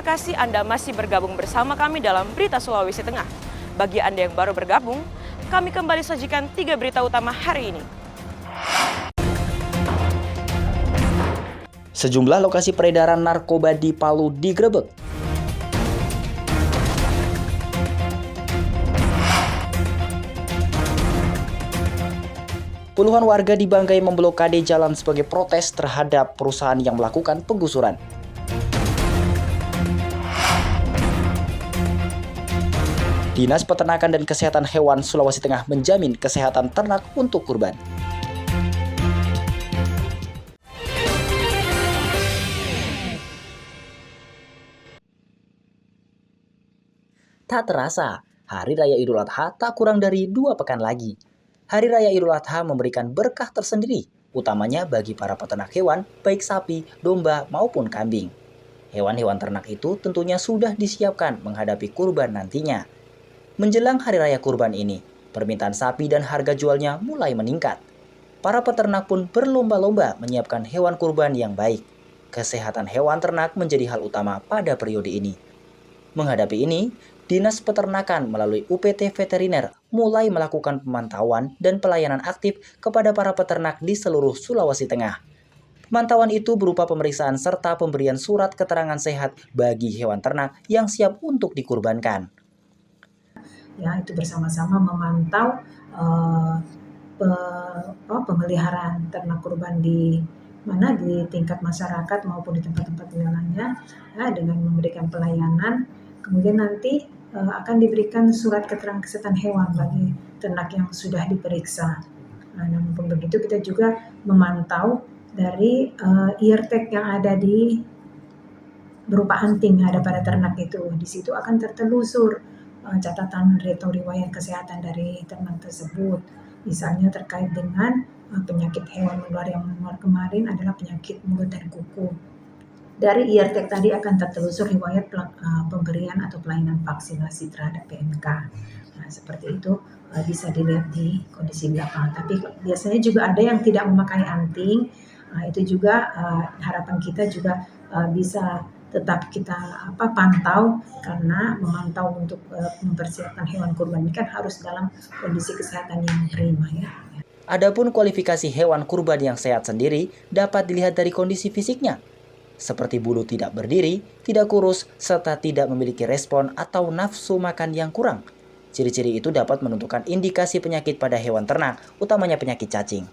kasih Anda masih bergabung bersama kami dalam Berita Sulawesi Tengah. Bagi Anda yang baru bergabung, kami kembali sajikan 3 berita utama hari ini. Sejumlah lokasi peredaran narkoba di Palu digerebek. Puluhan warga di Banggai memblokade jalan sebagai protes terhadap perusahaan yang melakukan penggusuran. Dinas Peternakan dan Kesehatan Hewan Sulawesi Tengah menjamin kesehatan ternak untuk kurban. Tak terasa, Hari Raya Idul Adha tak kurang dari 2 pekan lagi. Hari Raya Idul Adha memberikan berkah tersendiri, utamanya bagi para peternak hewan, baik sapi, domba, maupun kambing. Hewan-hewan ternak itu tentunya sudah disiapkan menghadapi kurban nantinya. Menjelang Hari Raya Kurban ini, permintaan sapi dan harga jualnya mulai meningkat. Para peternak pun berlomba-lomba menyiapkan hewan kurban yang baik. Kesehatan hewan ternak menjadi hal utama pada periode ini. Menghadapi ini, Dinas Peternakan melalui UPT Veteriner mulai melakukan pemantauan dan pelayanan aktif kepada para peternak di seluruh Sulawesi Tengah. Pemantauan itu berupa pemeriksaan serta pemberian surat keterangan sehat bagi hewan ternak yang siap untuk dikurbankan. Ya, itu bersama-sama memantau pemeliharaan ternak kurban di tingkat masyarakat maupun di tempat-tempat lainnya, ya, dengan memberikan pelayanan. Kemudian nanti akan diberikan surat keterangan kesehatan hewan bagi ternak yang sudah diperiksa. Nah, namun begitu kita juga memantau dari eartag yang ada di berupa anting yang ada pada ternak itu. Di situ akan tertelusur catatan atau riwayat kesehatan dari ternak tersebut. Misalnya terkait dengan penyakit hewan menular yang menular kemarin adalah penyakit mulut dan kuku. Dari eartag tadi akan tertelusur riwayat pemberian atau pelayanan vaksinasi terhadap PMK. Nah, seperti itu bisa dilihat di kondisi belakang. Tapi biasanya juga ada yang tidak memakai anting. Itu juga harapan kita juga bisa tetap kita pantau, karena memantau untuk mempersiapkan hewan kurban ini kan harus dalam kondisi kesehatan yang prima, ya. Adapun kualifikasi hewan kurban yang sehat sendiri dapat dilihat dari kondisi fisiknya, seperti bulu tidak berdiri, tidak kurus, serta tidak memiliki respon atau nafsu makan yang kurang. Ciri-ciri itu dapat menentukan indikasi penyakit pada hewan ternak, utamanya penyakit cacing.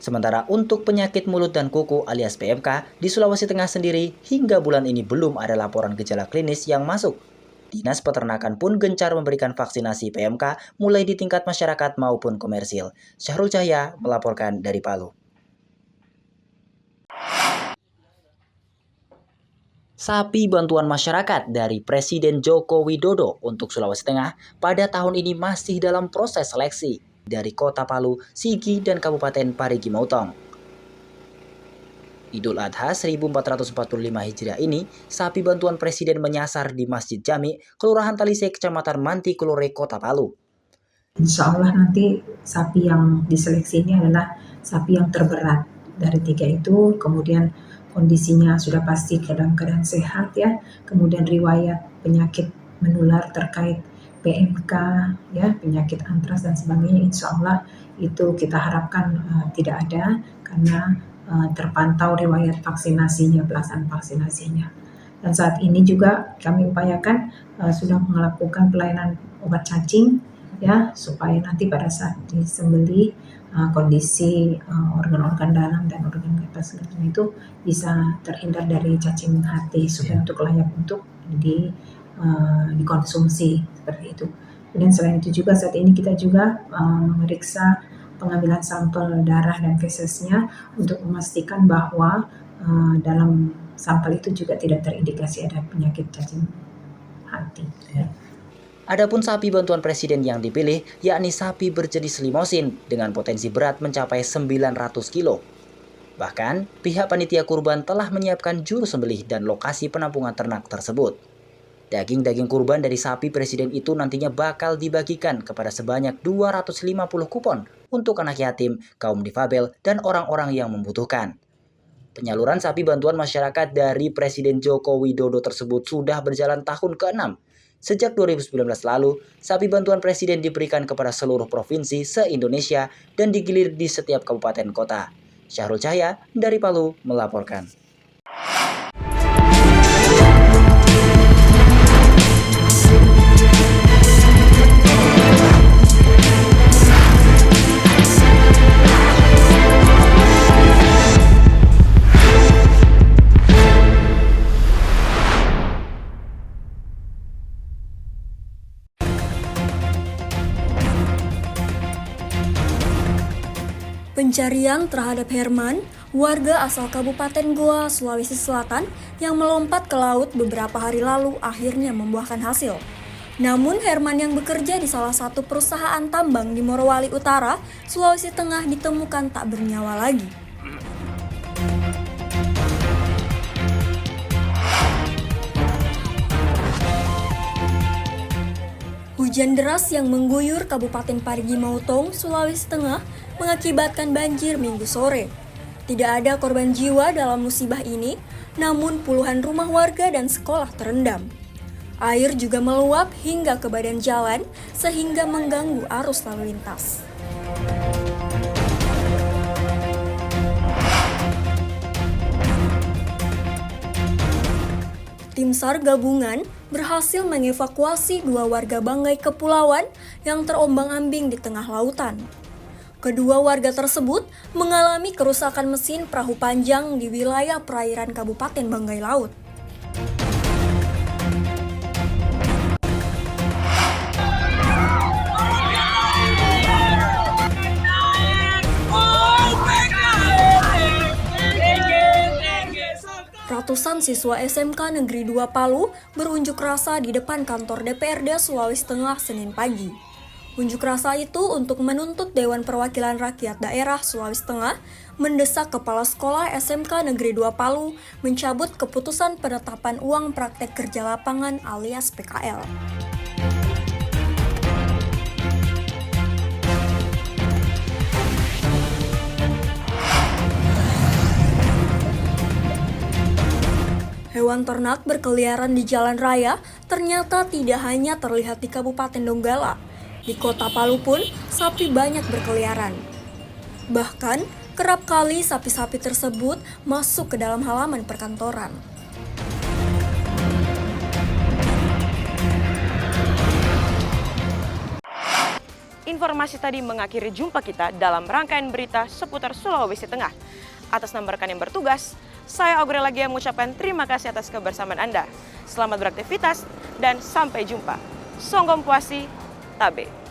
Sementara untuk penyakit mulut dan kuku alias PMK, di Sulawesi Tengah sendiri hingga bulan ini belum ada laporan gejala klinis yang masuk. Dinas Peternakan pun gencar memberikan vaksinasi PMK mulai di tingkat masyarakat maupun komersil. Syahrul Cahya melaporkan dari Palu. Sapi bantuan masyarakat dari Presiden Joko Widodo untuk Sulawesi Tengah pada tahun ini masih dalam proses seleksi dari Kota Palu, Sigi, dan Kabupaten Parigi Motong. Idul Adha 1445 Hijriah ini, sapi bantuan Presiden menyasar di Masjid Jami, Kelurahan Talise, Kecamatan Mantikulore, Kota Palu. Insya Allah nanti sapi yang diseleksi ini adalah sapi yang terberat dari 3 itu, kemudian kondisinya sudah pasti dalam keadaan sehat, ya. Kemudian riwayat penyakit menular terkait PMK, ya, penyakit antraks dan sebagainya, insya Allah itu kita harapkan tidak ada, karena terpantau riwayat vaksinasinya, pelaksanaan vaksinasinya. Dan saat ini juga kami upayakan sudah melakukan pelayanan obat cacing, ya, supaya nanti pada saat disembelih kondisi organ-organ dalam dan organ bebas itu bisa terhindar dari cacing hati, supaya untuk layak untuk dikonsumsi, seperti itu. Kemudian selain itu juga saat ini kita juga memeriksa pengambilan sampel darah dan fesesnya untuk memastikan bahwa dalam sampel itu juga tidak terindikasi ada penyakit cacing hati. Ya. Adapun sapi bantuan Presiden yang dipilih yakni sapi berjenis limosin dengan potensi berat mencapai 900 kilo. Bahkan, pihak panitia kurban telah menyiapkan juru sembelih dan lokasi penampungan ternak tersebut. Daging-daging kurban dari sapi Presiden itu nantinya bakal dibagikan kepada sebanyak 250 kupon untuk anak yatim, kaum difabel, dan orang-orang yang membutuhkan. Penyaluran sapi bantuan masyarakat dari Presiden Joko Widodo tersebut sudah berjalan tahun ke-6. Sejak 2019 lalu, sapi bantuan Presiden diberikan kepada seluruh provinsi se-Indonesia dan digilir di setiap kabupaten kota. Syahrul Cahya dari Palu melaporkan. Pencarian terhadap Herman, warga asal Kabupaten Goa, Sulawesi Selatan yang melompat ke laut beberapa hari lalu akhirnya membuahkan hasil. Namun Herman yang bekerja di salah satu perusahaan tambang di Morowali Utara, Sulawesi Tengah ditemukan tak bernyawa lagi. Hujan deras yang mengguyur Kabupaten Parigi Motong, Sulawesi Tengah mengakibatkan banjir Minggu sore. Tidak ada korban jiwa dalam musibah ini, namun puluhan rumah warga dan sekolah terendam. Air juga meluap hingga ke badan jalan sehingga mengganggu arus lalu lintas. Tim SAR gabungan berhasil mengevakuasi 2 warga Banggai Kepulauan yang terombang-ambing di tengah lautan. Kedua warga tersebut mengalami kerusakan mesin perahu panjang di wilayah perairan Kabupaten Banggai Laut. Ratusan siswa SMK Negeri 2 Palu berunjuk rasa di depan kantor DPRD Sulawesi Tengah Senin pagi. Unjuk rasa itu untuk menuntut Dewan Perwakilan Rakyat Daerah Sulawesi Tengah mendesak Kepala Sekolah SMK Negeri 2 Palu mencabut keputusan penetapan uang praktek kerja lapangan alias PKL. Hewan ternak berkeliaran di jalan raya ternyata tidak hanya terlihat di Kabupaten Donggala. Di kota Palu pun sapi banyak berkeliaran. Bahkan kerap kali sapi-sapi tersebut masuk ke dalam halaman perkantoran. Informasi tadi mengakhiri jumpa kita dalam rangkaian berita seputar Sulawesi Tengah. Atas nama rekan yang bertugas, saya Aurel lagi mengucapkan terima kasih atas kebersamaan Anda. Selamat beraktivitas dan sampai jumpa. Songgom Puasi, Tabe.